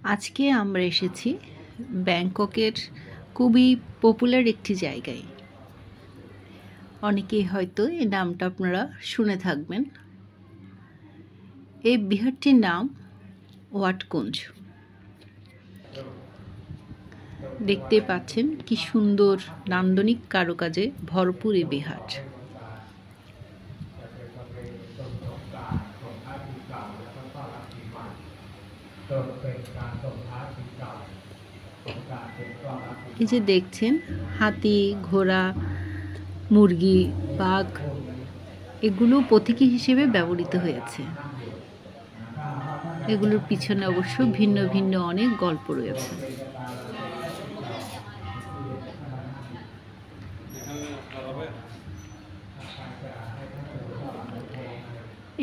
আজকে আমরা এসেছি ব্যাংককের খুবই পপুলার একটি জায়গায়। অনেকেই হয়তো এই নামটা আপনারা শুনে থাকবেন। এই বিহারটির নাম ওয়াট কুঞ্জ। দেখতে পাচ্ছেন কি সুন্দর নান্দনিক কারুকাজে ভরপুর এই বিহার। এই যে দেখছেন হাতি, ঘোড়া, মুরগি, বাঘ এগুলো প্রতীকী হিসেবে ব্যবহৃত হয়েছে। এগুলোর পিছনে অবশ্য ভিন্ন ভিন্ন অনেক গল্প রয়েছে।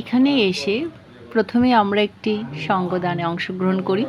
এখানে এসে প্রথমে আমরা একটি সঙ্গদানে অংশগ্রহণ করি।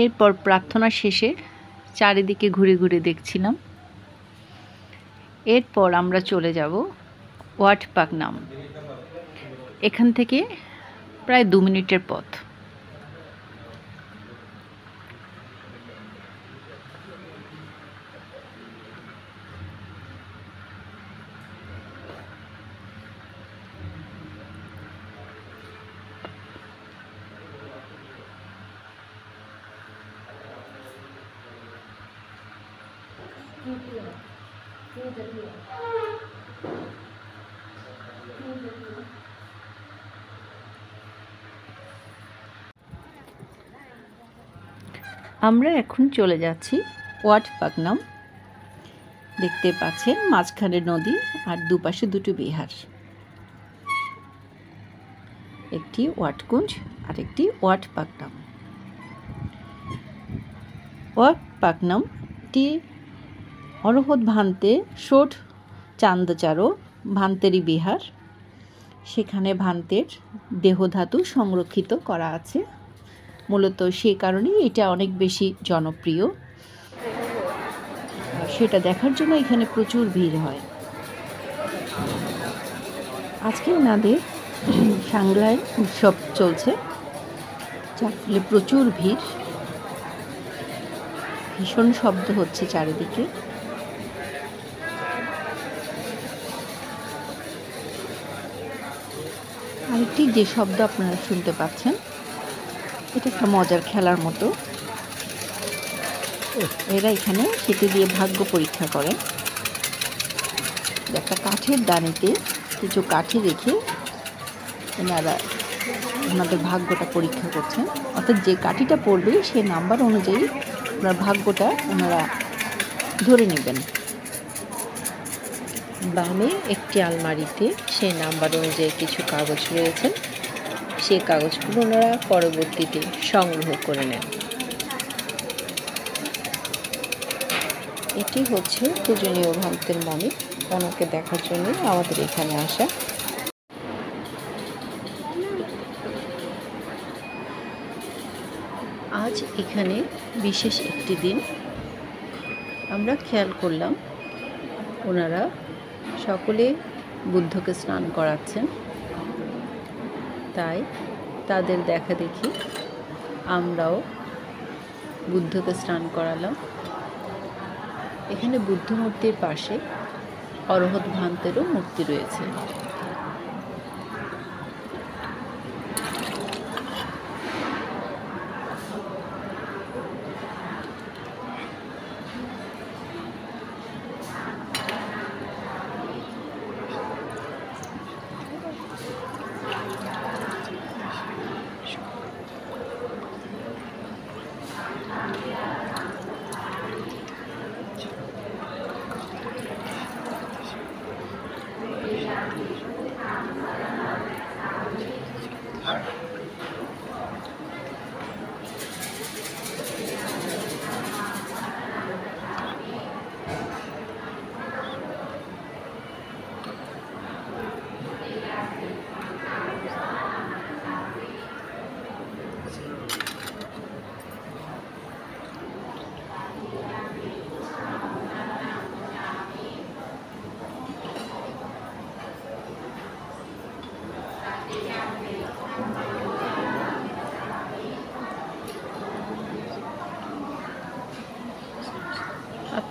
এরপর প্রার্থনা শেষে চারিদিকে ঘুরে ঘুরে দেখছিলাম। এরপর আমরা চলে যাব ওয়াট পাকনাম। এখান থেকে প্রায় 2 মিনিটের পথ। আমরা এখন চলে যাচ্ছি ওয়াট পাকনাম। দেখতে পাচ্ছেন মাঝখানে নদী আর দুপাশে দুটো বিহার, একটি ওয়াটকুঞ্জ আর একটি ওয়াট পাকনাম। ওয়াট পাকনামটি অরহত ভান্তে শোট চান্দচারো ভান্তেরই বিহার। সেখানে ভান্তের দেহধাতু সংরক্ষিত করা আছে। মূলত সেই কারণেই এটা অনেক বেশি জনপ্রিয়। সেটা দেখার জন্য এখানে প্রচুর ভিড় হয়। আজকে ওনাদের সাংগ্রাই উৎসব চলছে, যার ফলে প্রচুর ভিড়। ভীষণ শব্দ হচ্ছে চারিদিকে। আরেকটি যে শব্দ আপনারা শুনতে পাচ্ছেন, এটা একটা মজার খেলার মতো। এরা এখানে সেটি দিয়ে ভাগ্য পরীক্ষা করে। একটা কাঠের দানিতে কিছু কাঠি রেখে এনারা ওনাদের ভাগ্যটা পরীক্ষা করছেন। অর্থাৎ যে কাঠিটা পড়বে সেই নাম্বার অনুযায়ী ওনার ভাগ্যটা ওনারা ধরে নেবেন। বামে একটি আলমারিতে সেই নাম্বার অনুযায়ী কিছু কাগজ রয়েছে। সেই কাগজগুলো ওনারা পরবর্তীতে সংগ্রহ করে নেন। এটি হচ্ছে পূজনীয় ভান্তের মমি। ওনাকে দেখার জন্য আমাদের এখানে আসা। আজ এখানে বিশেষ একটি দিন। আমরা খেয়াল করলাম ওনারা সকলে বুদ্ধকে স্নান করাচ্ছেন, তাই তাদের দেখা দেখি আমরাও বুদ্ধকে স্নান করালাম। এখানে বুদ্ধ মূর্তির পাশে অরহত ভান্তেরও মূর্তি রয়েছে।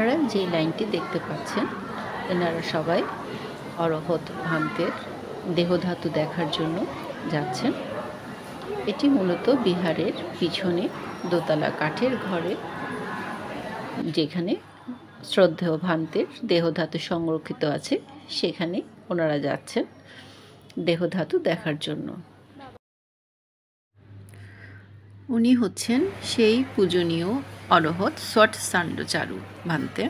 আপনারা যে লাইনটি দেখতে পাচ্ছেন এনারা সবাই অরহত ভান্তের দেহধাতু দেখার জন্য যাচ্ছেন। এটি মূলত বিহারের পিছনে দোতলা কাঠের ঘরে, যেখানে শ্রদ্ধেয় ভান্তের দেহধাতু সংরক্ষিত আছে, সেখানে ওনারা যাচ্ছেন দেহধাতু দেখার জন্য। উনি হচ্ছেন সেই পূজনীয় অরহত সট সান্ডচারু ভান্তে।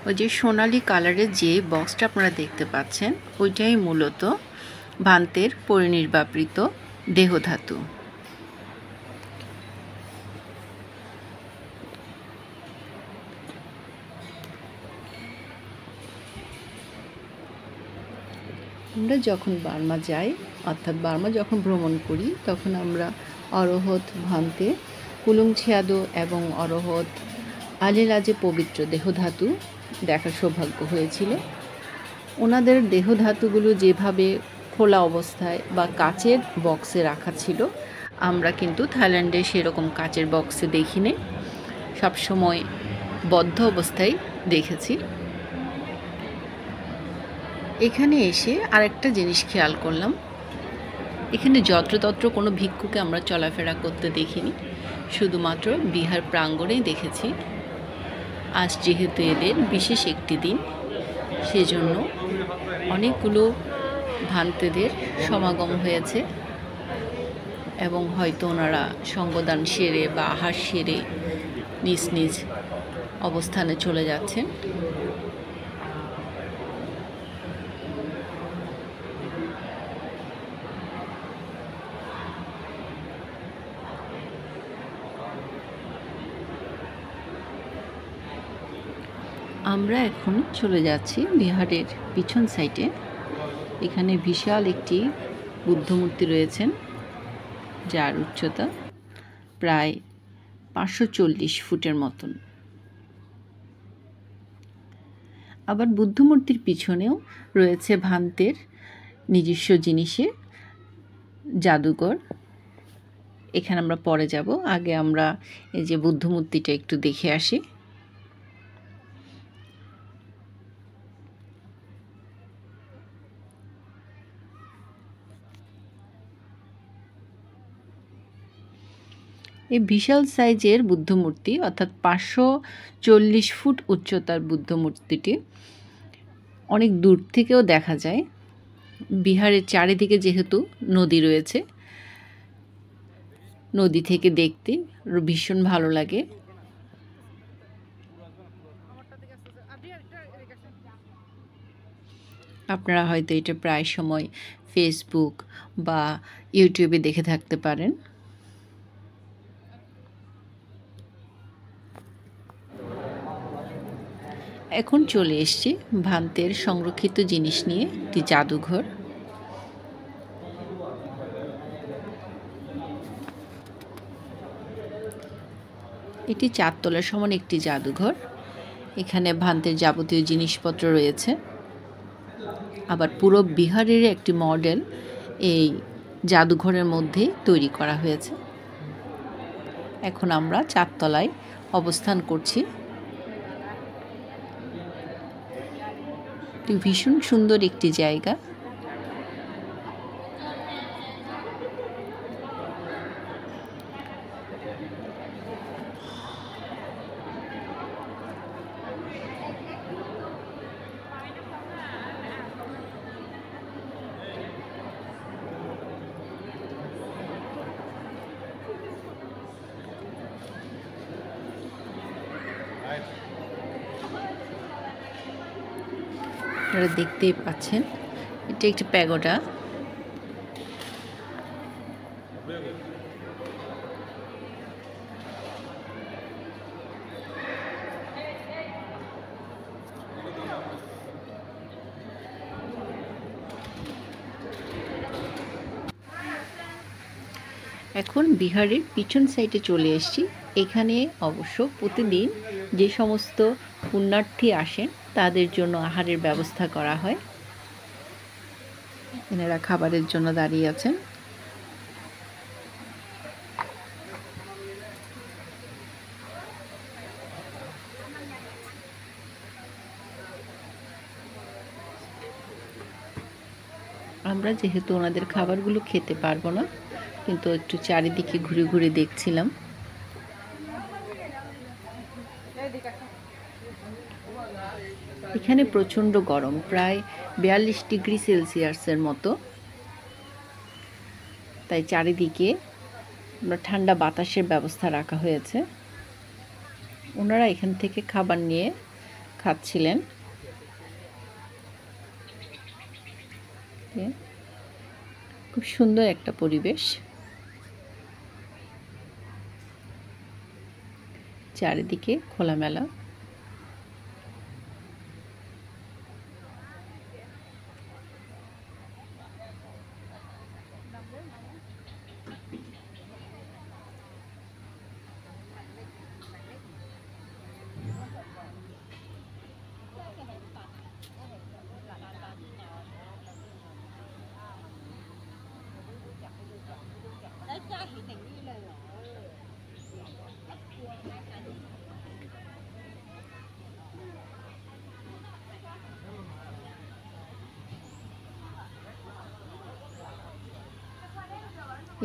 ওই যে সোনালি কালারের যে বক্সটা আপনারা দেখতে পাচ্ছেন ওইটাই মূলত ভান্তের পরিনির্বাপিত দেহধাতু। আমরা যখন বার্মা যাই, অর্থাৎ বার্মা যখন ভ্রমণ করি, তখন আমরা অরহত ভান্তে কুলুংছিয়াদো এবং অরহত আলেলাজে পবিত্র দেহধাতু দেখার সৌভাগ্য হয়েছিল। ওনাদের দেহধাতুগুলো যেভাবে খোলা অবস্থায় বা কাচের বক্সে রাখা ছিল, আমরা কিন্তু থাইল্যান্ডে সেরকম কাচের বক্সে দেখিনি, সবসময় বদ্ধ অবস্থায় দেখেছি। এখানে এসে আরেকটা জিনিস খেয়াল করলাম, এখানে যত্রতত্র কোনো ভিক্ষুকে আমরা চলাফেরা করতে দেখিনি, শুধুমাত্র বিহার প্রাঙ্গণেই দেখেছি। আজ যেহেতু এদের বিশেষ একটি দিন, সেজন্য অনেকগুলো ভান্তেদের সমাগম হয়েছে এবং হয়তো ওনারা সঙ্গদান সেরে বা আহার সেরে নিজ নিজ অবস্থানে চলে যাচ্ছেন। আমরা এখন চলে যাচ্ছি বিহারের পিছন সাইডে। এখানে বিশাল একটি বুদ্ধমূর্তি রয়েছেন, যার উচ্চতা প্রায় 540 ফুটের মতন। আবার বুদ্ধমূর্তির পিছনেও রয়েছে ভান্তের নিজস্ব জিনিসের জাদুঘর। এখানে আমরা পরে যাব, আগে আমরা এই যে বুদ্ধমূর্তিটা একটু দেখে আসি। এই বিশাল সাইজের বুদ্ধমূর্তি, অর্থাৎ 540 ফুট উচ্চতার বুদ্ধমূর্তিটি অনেক দূর থেকেও দেখা যায়। বিহারের চারিদিকে যেহেতু নদী রয়েছে, নদী থেকে দেখতে ভীষণ ভালো লাগে। আপনারা হয়তো এটা প্রায় সময় ফেসবুক বা ইউটিউবে দেখে থাকতে পারেন। এখন চলে এসেছি ভান্তের সংরক্ষিত জিনিস নিয়ে একটি জাদুঘর। এটি 4 তলার সমান একটি জাদুঘর। এখানে ভান্তের যাবতীয় জিনিসপত্র রয়েছে। আবার পুরো বিহারের একটি মডেল এই জাদুঘরের মধ্যে তৈরি করা হয়েছে। এখন আমরা 4 তলায় অবস্থান করছি। ভীষণ সুন্দর একটি জায়গা। আপনারা দেখতেই পাচ্ছেন এটা একটি প্যাগোডা। এখন বিহারের পিছন সাইডে চলে এসেছি। এখানে অবশ্য প্রতিদিন যে সমস্ত পুণ্যার্থী আসেন তাদের জন্য আহারের ব্যবস্থা করা হয়। এনারা খাবারের জন্য দাঁড়িয়ে আছেন। আমরা, যেহেতু ওনাদের খাবারগুলো খেতে পারবো না, কিন্তু একটু চারিদিকে ঘুরে ঘুরে দেখছিলাম। এখানে প্রচণ্ড গরম, প্রায় 42 ডিগ্রি সেলসিয়াসের মতো। তাই চারিদিকে ঠান্ডা বাতাসের ব্যবস্থা রাখা হয়েছে। ওনারা এখান থেকে খাবার নিয়ে খাচ্ছিলেন। খুব সুন্দর একটা পরিবেশ, চারিদিকে খোলামেলা।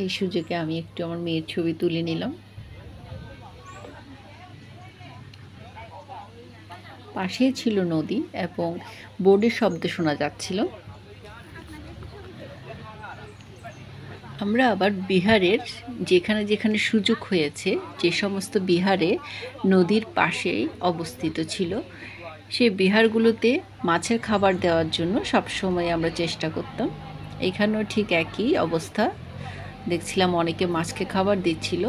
এই সুযোগে আমি একটু আমার মেয়ের ছবি তুলে নিলাম। পাশেই ছিল নদী এবং বোর্ডের শব্দ শোনা যাচ্ছিল। আমরা আবার বিহারের যেখানে যেখানে সুযোগ হয়েছে, যে সমস্ত বিহারে নদীর পাশেই অবস্থিত ছিল, সেই বিহারগুলোতে মাছের খাবার দেওয়ার জন্য সবসময় আমরা চেষ্টা করতাম। এখানেও ঠিক একই অবস্থা, দেখছিলাম অনেকে মাছকে খাবার দিচ্ছিল।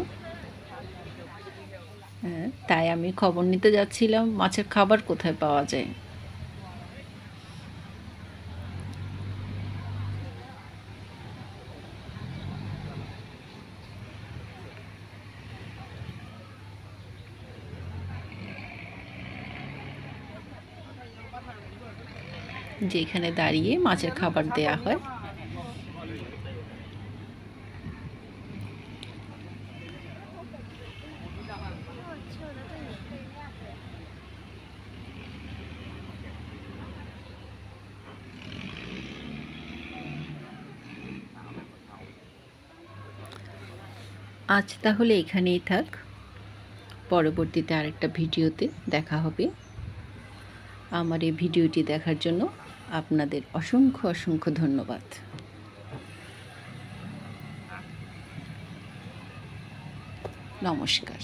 তাই আমি খবর নিতে যাচ্ছিলাম মাছের খাবার কোথায় পাওয়া যায়। যেখানে দাঁড়িয়ে মাছের খাবার দেয়া হয়। আজ তাহলে এখানেই থাক, পরবর্তীতে আরেকটা ভিডিওতে দেখা হবে। আমার এই ভিডিওটি দেখার জন্য আপনাদের অসংখ্য অসংখ্য ধন্যবাদ। নমস্কার।